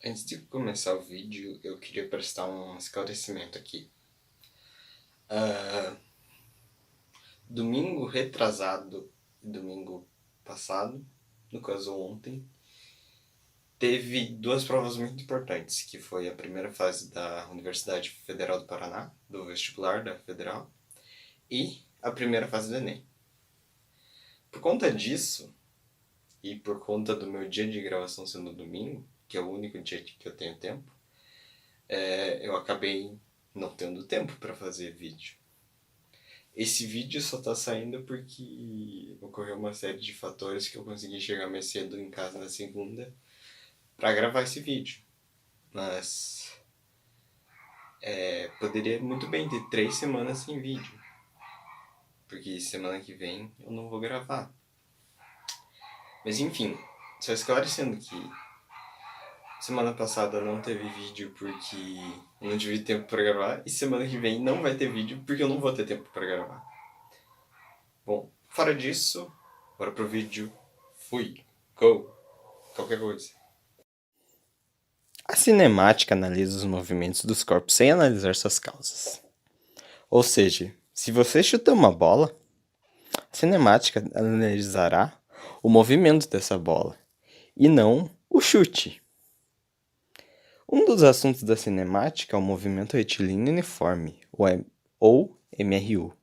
Antes de começar o vídeo, eu queria prestar um esclarecimento aqui. Ah, Domingo retrasado e domingo passado, no caso ontem, teve duas provas muito importantes, que foi a primeira fase da Universidade Federal do Paraná, do vestibular da Federal, e a primeira fase do Enem. Por conta disso, e por conta do meu dia de gravação sendo domingo, que é o único dia que eu tenho tempo, eu acabei não tendo tempo para fazer vídeo. Esse vídeo só tá saindo porque ocorreu uma série de fatores que eu consegui chegar mais cedo em casa na segunda para gravar esse vídeo. Mas poderia muito bem ter 3 semanas sem vídeo, porque semana que vem eu não vou gravar. Mas enfim, só esclarecendo que semana passada não teve vídeo porque eu não tive tempo para gravar, e semana que vem não vai ter vídeo porque eu não vou ter tempo para gravar. Bom, fora disso, bora pro vídeo. Fui. Go. Qualquer coisa. A cinemática analisa os movimentos dos corpos sem analisar suas causas. Ou seja, se você chuta uma bola, a cinemática analisará o movimento dessa bola e não o chute. Um dos assuntos da cinemática é o movimento retilíneo uniforme, ou MRU.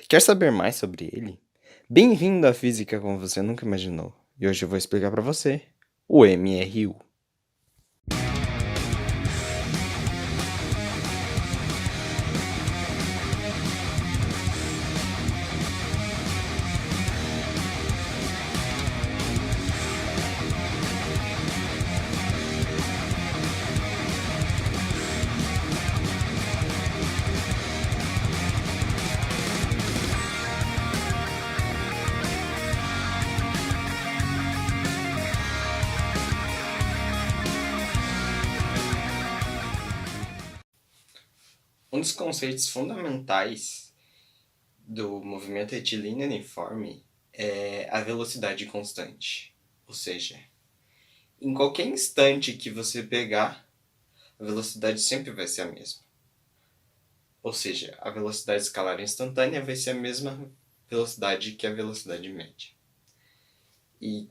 Quer saber mais sobre ele? Bem-vindo à física como você nunca imaginou. E hoje eu vou explicar para você o MRU. Um dos conceitos fundamentais do movimento retilíneo uniforme é a velocidade constante. Ou seja, em qualquer instante que você pegar, a velocidade sempre vai ser a mesma. Ou seja, a velocidade escalar instantânea vai ser a mesma velocidade que a velocidade média. E,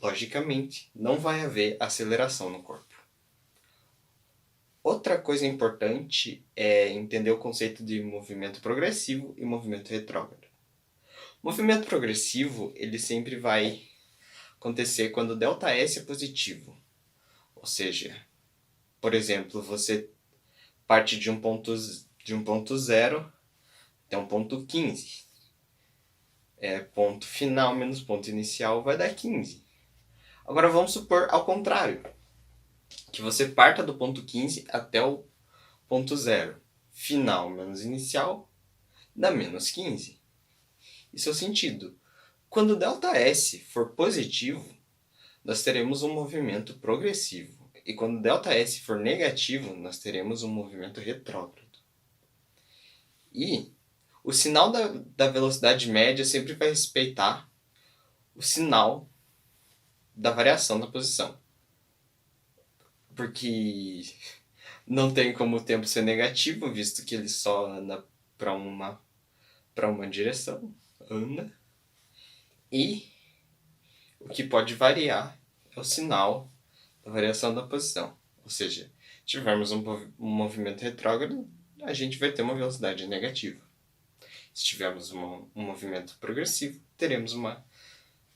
logicamente, não vai haver aceleração no corpo. Outra coisa importante é entender o conceito de movimento progressivo e movimento retrógrado. O movimento progressivo, ele sempre vai acontecer quando ΔS é positivo. Ou seja, por exemplo, você parte de um ponto zero até um ponto 15. Ponto final menos ponto inicial vai dar 15. Agora vamos supor ao contrário, que você parta do ponto 15 até o ponto zero. Final menos inicial dá menos 15. Isso é o sentido. Quando ΔS for positivo, nós teremos um movimento progressivo. E quando ΔS for negativo, nós teremos um movimento retrógrado. E o sinal da velocidade média sempre vai respeitar o sinal da variação da posição. Porque não tem como o tempo ser negativo, visto que ele só anda para uma direção. Anda. E o que pode variar é o sinal da variação da posição. Ou seja, se tivermos um movimento retrógrado, a gente vai ter uma velocidade negativa. Se tivermos um movimento progressivo, teremos uma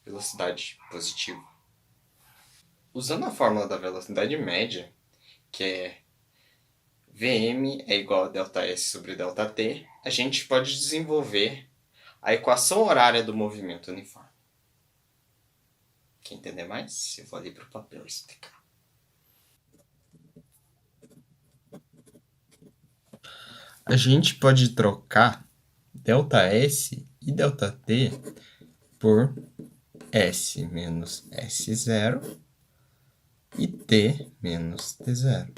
velocidade positiva. Usando a fórmula da velocidade média, que é Vm é igual a ΔS sobre ΔT, a gente pode desenvolver a equação horária do movimento uniforme. Quer entender mais? Eu vou ali para o papel explicar. A gente pode trocar ΔS e ΔT por S menos S0 e T menos T0.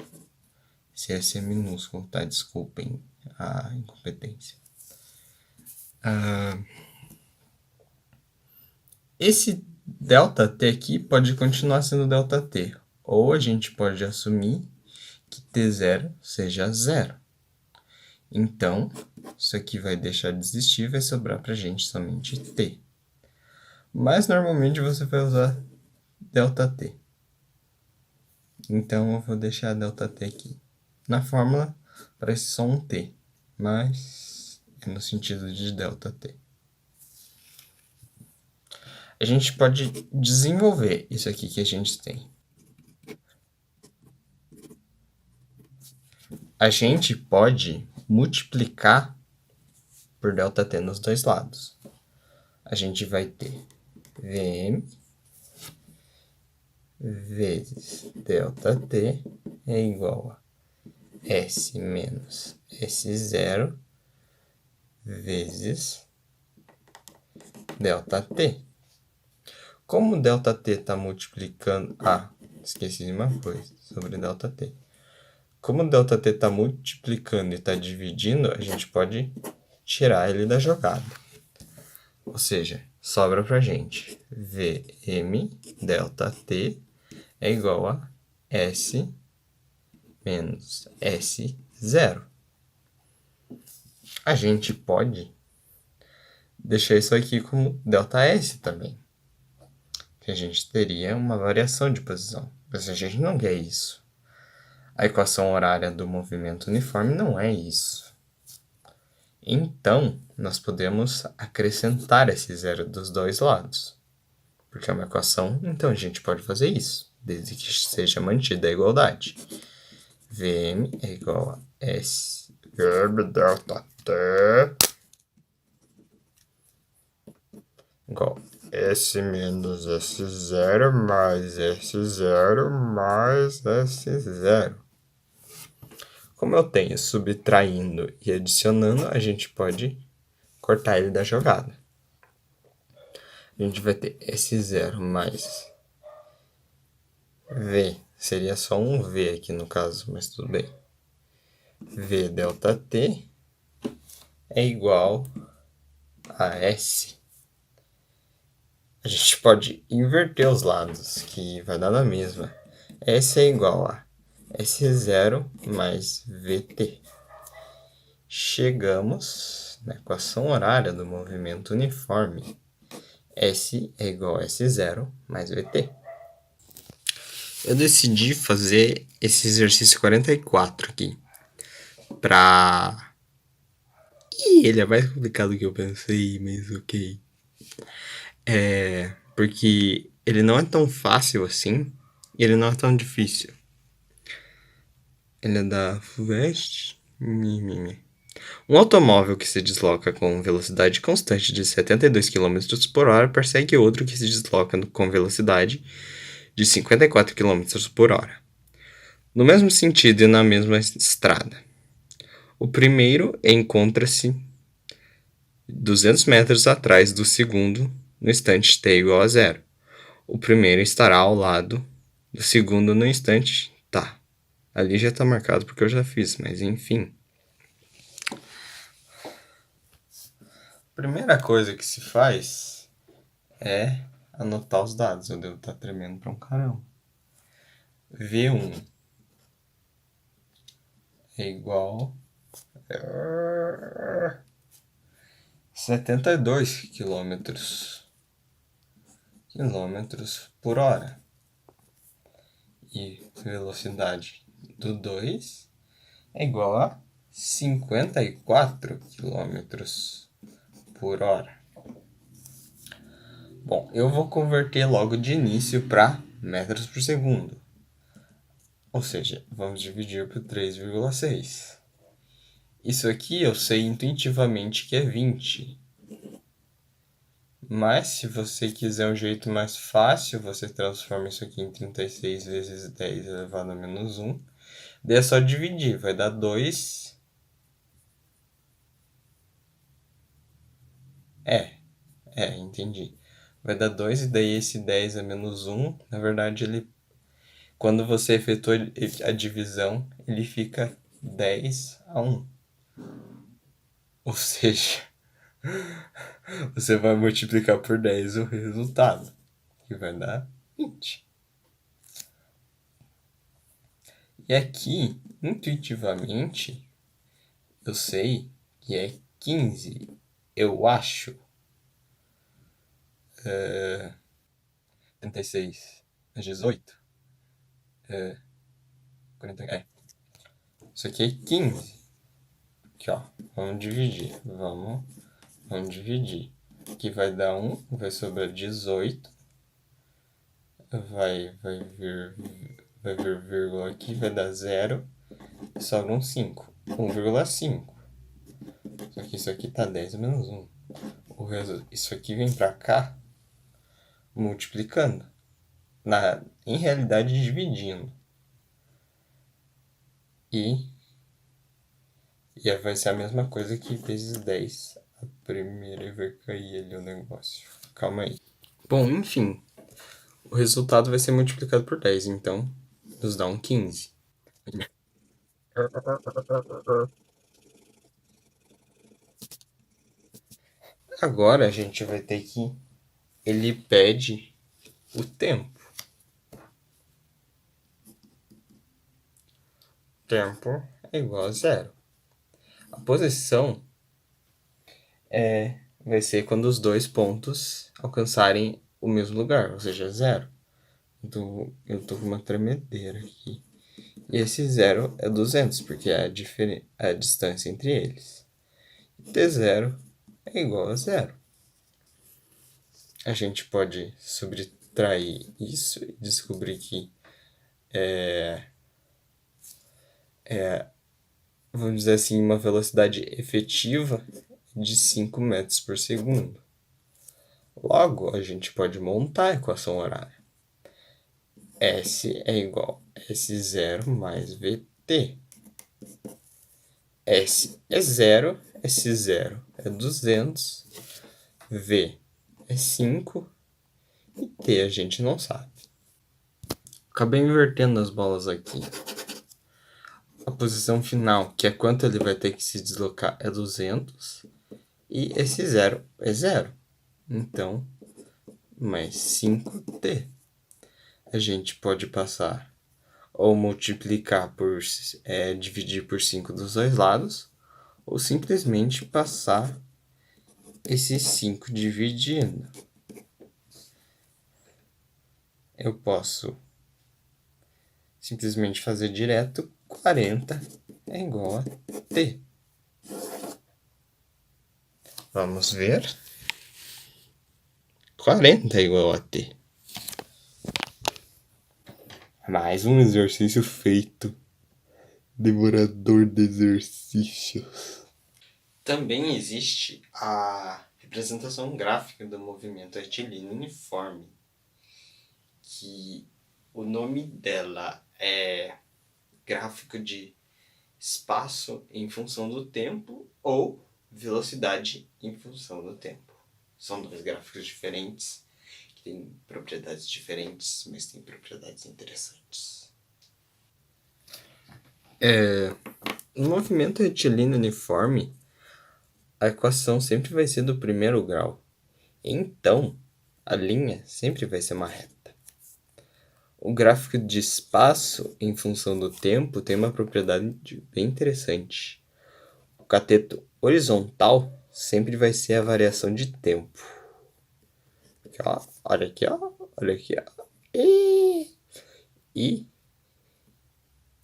Se S é minúsculo, tá? Desculpem a incompetência. Esse ΔT aqui pode continuar sendo ΔT. ou a gente pode assumir que T0 seja 0. Então, isso aqui vai deixar de existir e vai sobrar para a gente somente T. Mas normalmente você vai usar ΔT. Então, eu vou deixar ΔT aqui. Na fórmula, parece só um T, mas é no sentido de ΔT. A gente pode desenvolver isso aqui que a gente tem. A gente pode multiplicar por ΔT nos dois lados. A gente vai ter Vm vezes ΔT é igual a S menos S0 vezes ΔT. Como ΔT está multiplicando... esqueci de uma coisa sobre ΔT. Como ΔT está multiplicando e está dividindo, a gente pode tirar ele da jogada. Ou seja, sobra para a gente Vm ΔT é igual a S menos S0. A gente pode deixar isso aqui como ΔS também. Que a gente teria uma variação de posição. Mas a gente não quer isso. A equação horária do movimento uniforme não é isso. Então, nós podemos acrescentar esse zero dos dois lados. Porque é uma equação, então a gente pode fazer isso, desde que seja mantida a igualdade. Vm é igual a S ΔT igual a S menos S0 mais S0 mais S0. Como eu tenho subtraindo e adicionando, a gente pode cortar ele da jogada. A gente vai ter S0 mais V. Seria só um V aqui no caso, mas tudo bem. V ΔT é igual a S. A gente pode inverter os lados, que vai dar na mesma. S é igual a S0 mais VT. Chegamos na equação horária do movimento uniforme. S é igual a S0 mais VT. Eu decidi fazer esse exercício 44 aqui. Ele é mais complicado do que eu pensei, mas ok. Porque ele não é tão fácil assim, e ele não é tão difícil. Ele é da FUVEST. Um automóvel que se desloca com velocidade constante de 72 km por hora persegue outro que se desloca com velocidade de 54 km por hora, no mesmo sentido e na mesma estrada. O primeiro encontra-se 200 metros atrás do segundo no instante t igual a 0. O primeiro estará ao lado do segundo no instante tá. Ali já está marcado porque eu já fiz, mas enfim. A primeira coisa que se faz é anotar os dados. Eu devo estar tremendo para um caramba. V1 é igual a 72 quilômetros por hora. E velocidade do 2 é igual a 54 km por hora. Bom, eu vou converter logo de início para metros por segundo. Ou seja, vamos dividir por 3,6. Isso aqui eu sei intuitivamente que é 20. Mas se você quiser um jeito mais fácil, você transforma isso aqui em 36 vezes 10 elevado a menos 1. Daí é só dividir, vai dar 2. Entendi. Vai dar 2 e daí esse 10 a menos 1, na verdade ele, quando você efetua a divisão, ele fica 10 a 1. Ou seja, você vai multiplicar por 10 o resultado, que vai dar 20. E aqui, intuitivamente, eu sei que é 15. Eu acho. 36 é 18. 40, isso aqui é 15. Aqui, ó. Vamos dividir. Vamos dividir. Aqui vai dar 1, vai sobrar 18. Vai vir vírgula aqui, vai dar 0. E sobra um 5. 1,5. Só que isso aqui tá 10 menos 1. Isso aqui vem pra cá multiplicando. Em realidade, dividindo. E vai ser a mesma coisa que vezes 10. A primeira vai cair ali o negócio. Calma aí. Bom, enfim. O resultado vai ser multiplicado por 10, então nos dá um 15. Agora a gente vai ter que... Ele pede o tempo. Tempo é igual a 0. A posição vai ser quando os dois pontos alcançarem o mesmo lugar, ou seja, 0. Então, eu tô com uma tremedeira aqui. E esse 0 é 200, porque é a distância entre eles. T0 é igual a 0. A gente pode subtrair isso e descobrir que vamos dizer assim, uma velocidade efetiva de 5 metros por segundo. Logo, a gente pode montar a equação horária. S é igual a S0 mais VT. S é 0, S0 é 200, V é 5 e T a gente não sabe. Acabei invertendo as bolas aqui. A posição final, que é quanto ele vai ter que se deslocar, é 200. E esse 0 é 0. Então, mais 5t. A gente pode passar ou multiplicar por... dividir por 5 dos dois lados, ou simplesmente passar esse 5 dividindo. Eu posso simplesmente fazer direto. 40 é igual a t. Vamos ver. 40 é igual a t. Mais um exercício feito. Devorador de exercícios. Também existe a representação gráfica do movimento retilíneo uniforme, que o nome dela é gráfico de espaço em função do tempo ou velocidade em função do tempo. São dois gráficos diferentes, que têm propriedades diferentes, mas têm propriedades interessantes. No movimento retilíneo uniforme, a equação sempre vai ser do primeiro grau. Então, a linha sempre vai ser uma reta. O gráfico de espaço em função do tempo tem uma propriedade bem interessante. O cateto horizontal sempre vai ser a variação de tempo. Aqui, ó. Olha aqui, ó. Olha aqui, ó. E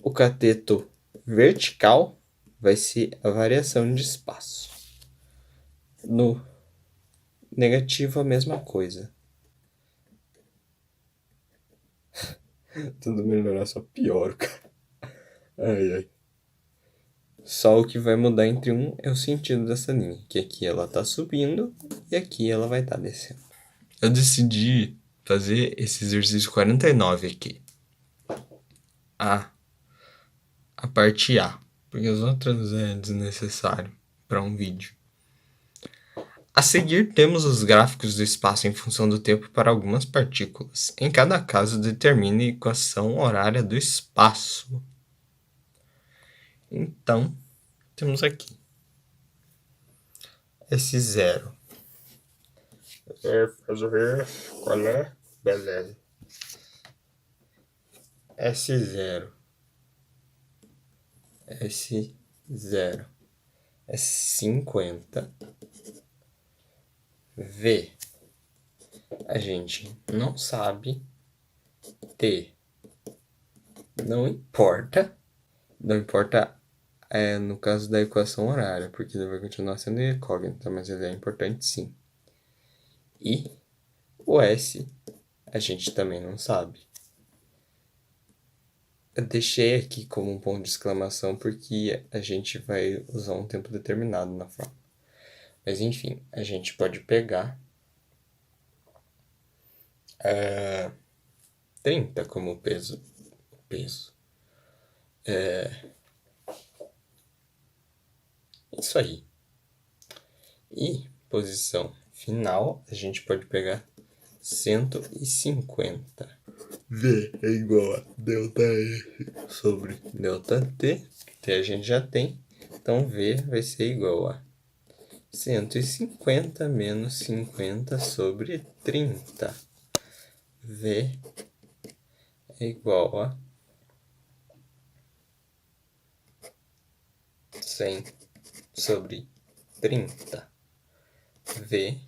o cateto vertical vai ser a variação de espaço. No negativo, a mesma coisa. Tudo melhorar, só pior, cara. Ai, ai. Só o que vai mudar entre um é o sentido dessa linha. Que aqui ela tá subindo e aqui ela vai estar descendo. Eu decidi fazer esse exercício 49 aqui. A parte A. Porque os outros é desnecessário para um vídeo. A seguir, temos os gráficos do espaço em função do tempo para algumas partículas. Em cada caso, determine a equação horária do espaço. Então, temos aqui S0. Faz ver qual é? Beleza. S0 S0 é 50. V, a gente não sabe. T, não importa. Não importa no caso da equação horária, porque ele vai continuar sendo incógnita, mas ele é importante sim. E o S, a gente também não sabe. Eu deixei aqui como um ponto de exclamação porque a gente vai usar um tempo determinado na forma. Mas enfim, a gente pode pegar 30 como peso. Isso aí. E posição final, a gente pode pegar 150. V é igual a ΔS sobre ΔT. T a gente já tem. Então V vai ser igual a 150 menos 50 sobre 30. V é igual a 100 sobre 30. V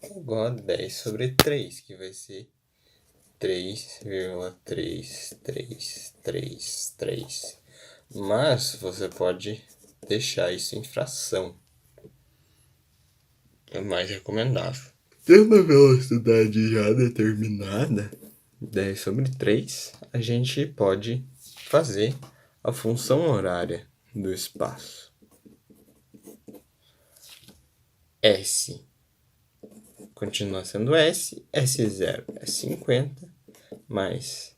é igual a 10 sobre 3, que vai ser 3,3333. Mas você pode deixar isso em fração. É mais recomendável. Tendo a velocidade já determinada, 10 sobre 3, a gente pode fazer a função horária do espaço. S continua sendo S, S0 é 50, mais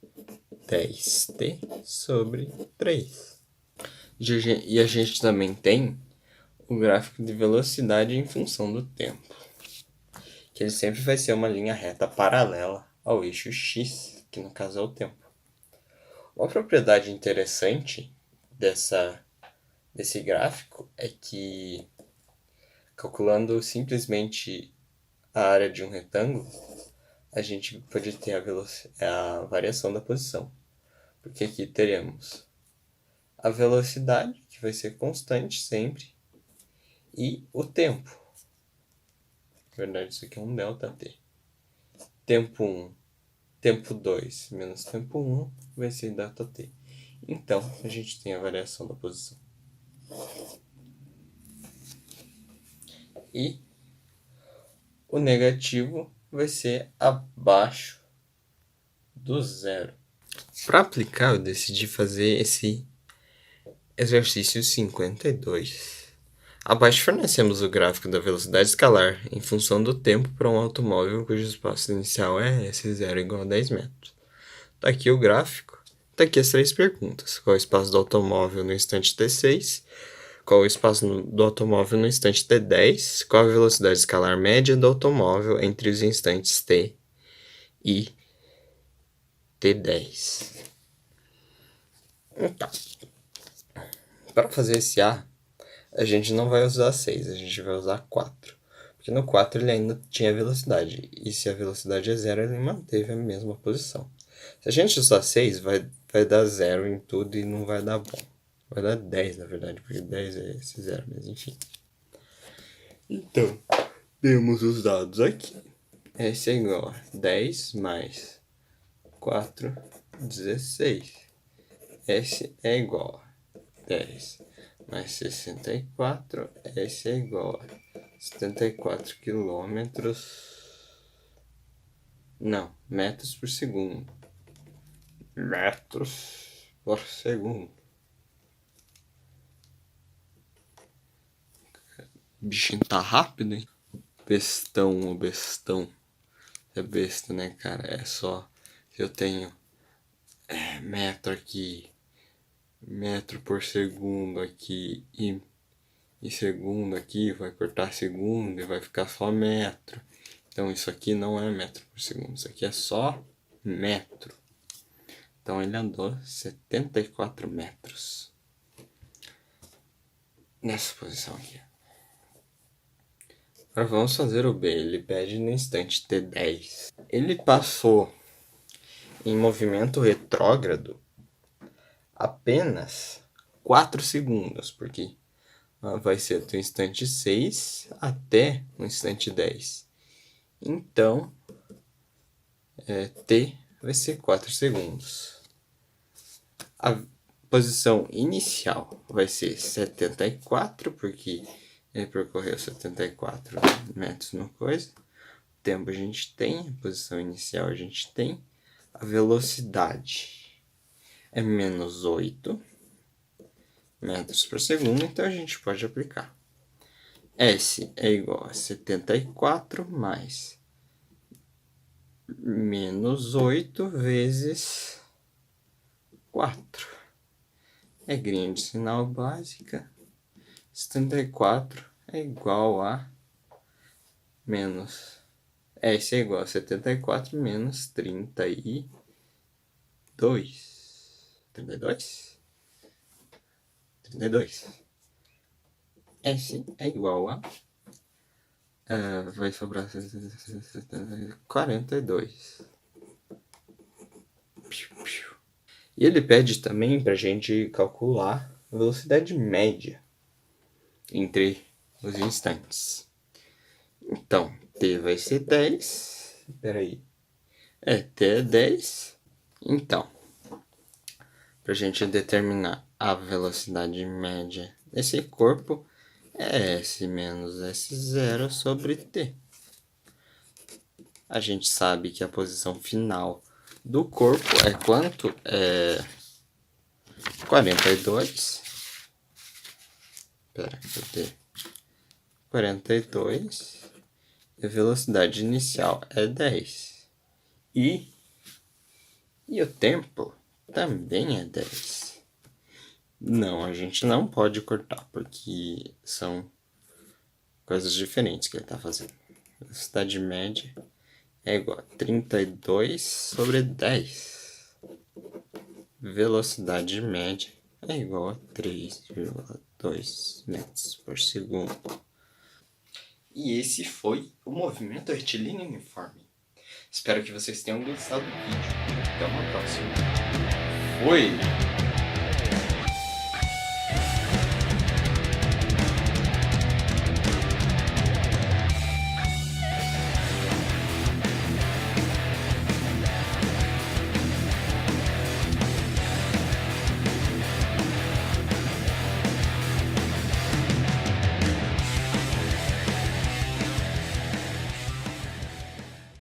10t sobre 3. E a gente também tem o gráfico de velocidade em função do tempo, que ele sempre vai ser uma linha reta paralela ao eixo x, que no caso é o tempo. Uma propriedade interessante desse gráfico é que, calculando simplesmente a área de um retângulo, a gente pode ter a variação da posição. Porque aqui teremos a velocidade, que vai ser constante sempre, e o tempo. Na verdade, isso aqui é um ΔT. Tempo 1, tempo 2 menos tempo 1 vai ser ΔT. Então, a gente tem a variação da posição. E o negativo vai ser abaixo do zero. Para aplicar, eu decidi fazer esse exercício 52. Abaixo fornecemos o gráfico da velocidade escalar em função do tempo para um automóvel cujo espaço inicial é S0 igual a 10 metros. Está aqui o gráfico. Está aqui as 3 perguntas. Qual é o espaço do automóvel no instante T6? Qual é o espaço do automóvel no instante T10? Qual a velocidade escalar média do automóvel entre os instantes T e T10? Então, para fazer esse A, a gente não vai usar 6, a gente vai usar 4. Porque no 4 ele ainda tinha velocidade. E se a velocidade é 0, ele manteve a mesma posição. Se a gente usar 6, vai dar 0 em tudo e não vai dar bom. Vai dar 10, na verdade, porque 10 é esse 0, mas enfim. Então, temos os dados aqui. S é igual a 10 mais 4, 16. S é igual a 10 mais 64. S é igual a 74 quilômetros. Não, metros por segundo. Metros por segundo. O bichinho tá rápido, hein? O bestão. É besta, né, cara? É só. Eu tenho metro aqui, metro por segundo aqui e segundo aqui, vai cortar segundo e vai ficar só metro. Então isso aqui não é metro por segundo, isso aqui é só metro. Então ele andou 74 metros nessa posição aqui. Agora vamos fazer o B. Ele pede no instante T10. Ele passou em movimento retrógrado apenas 4 segundos, porque vai ser do instante 6 até o instante 10. Então, t vai ser 4 segundos. A posição inicial vai ser 74, porque ele percorreu 74 metros no coisa. O tempo a gente tem, a posição inicial a gente tem. A velocidade é menos 8 metros por segundo, então a gente pode aplicar. S é igual a 74 mais menos 8 vezes 4. Regrinha de sinal básica. 74 é igual a menos... S é igual a 74 menos 32. 32? 32. S é igual a... vai sobrar 42. E ele pede também para a gente calcular a velocidade média entre os instantes. Então, t vai ser 10. Espera aí. T é 10. Então, para a gente determinar a velocidade média desse corpo, é S menos S0 sobre t. A gente sabe que a posição final do corpo é quanto? É 42. Espera, cadê? 42. E a velocidade inicial é 10. E o tempo também é 10. Não, a gente não pode cortar, porque são coisas diferentes que ele está fazendo. A velocidade média é igual a 32 sobre 10. Velocidade média é igual a 3,2 metros por segundo. E esse foi o movimento retilíneo uniforme. Espero que vocês tenham gostado do vídeo. Até uma próxima. Fui!